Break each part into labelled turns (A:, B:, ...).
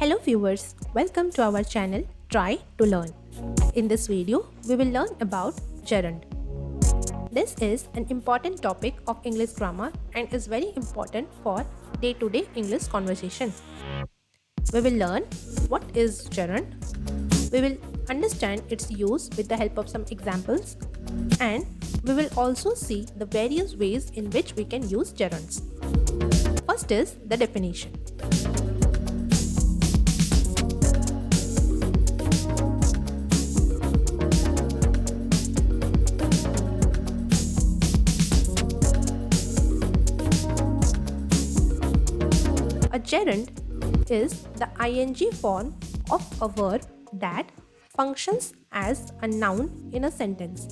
A: Hello viewers, welcome to our channel Try to Learn. In this video, we will learn about gerund. This is an important topic of English grammar and is very important for day-to-day English conversation. We will learn what is gerund. We will understand its use with the help of some examples, and we will also see the various ways in which we can use gerunds. First is the definition. A gerund is the ing form of a verb that functions as a noun in a sentence.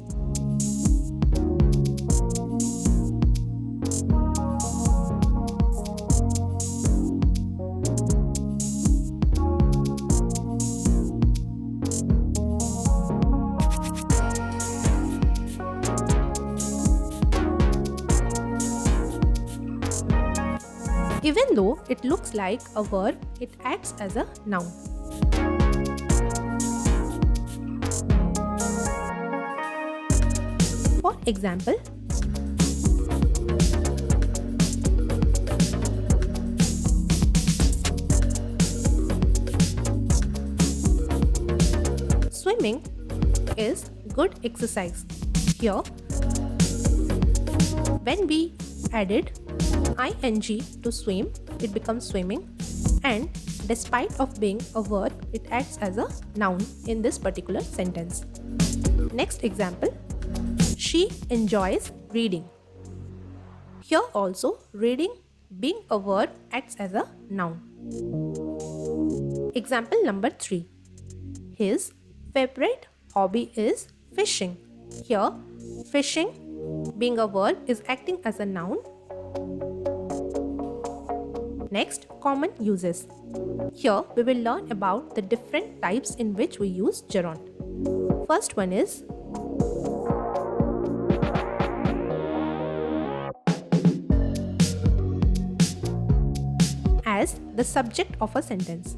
A: Even though it looks like a verb, it acts as a noun. For example, swimming is good exercise. Here, when we added ing to swim, it becomes swimming, and despite of being a verb, it acts as a noun in this particular sentence. Next example, she enjoys reading. Here also, reading being a verb acts as a noun. Example number 3. His favorite hobby is fishing. Here, fishing being a verb is acting as a noun. Next, common uses. Here we will learn about the different types in which we use gerund. First one is as the subject of a sentence.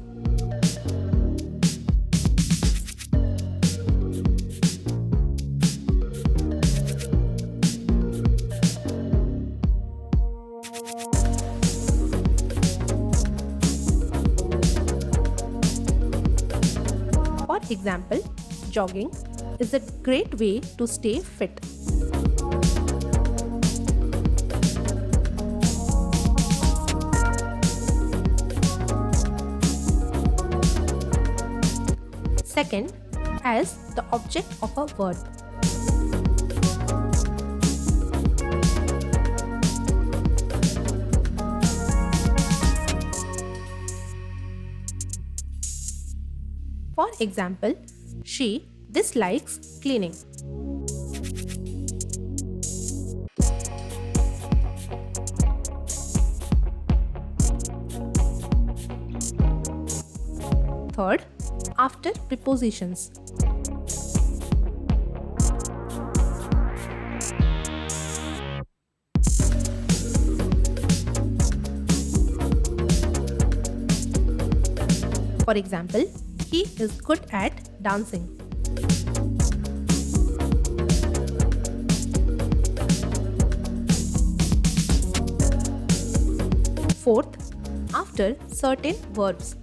A: For example, jogging is a great way to stay fit. Second, as the object of a verb. For example, she dislikes cleaning. Third, after prepositions. For example, he is good at dancing. Fourth, after certain verbs.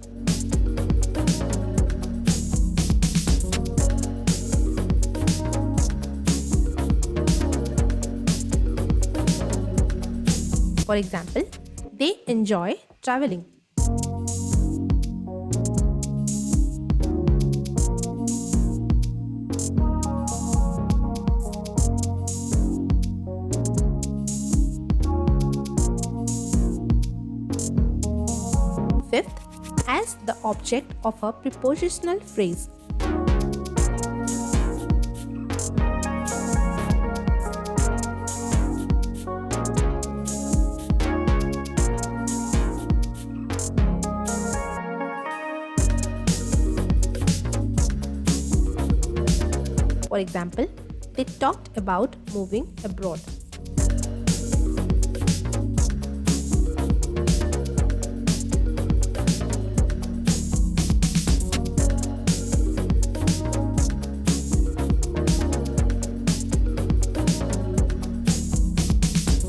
A: For example, they enjoy traveling. Fifth, as the object of a prepositional phrase. For example, they talked about moving abroad.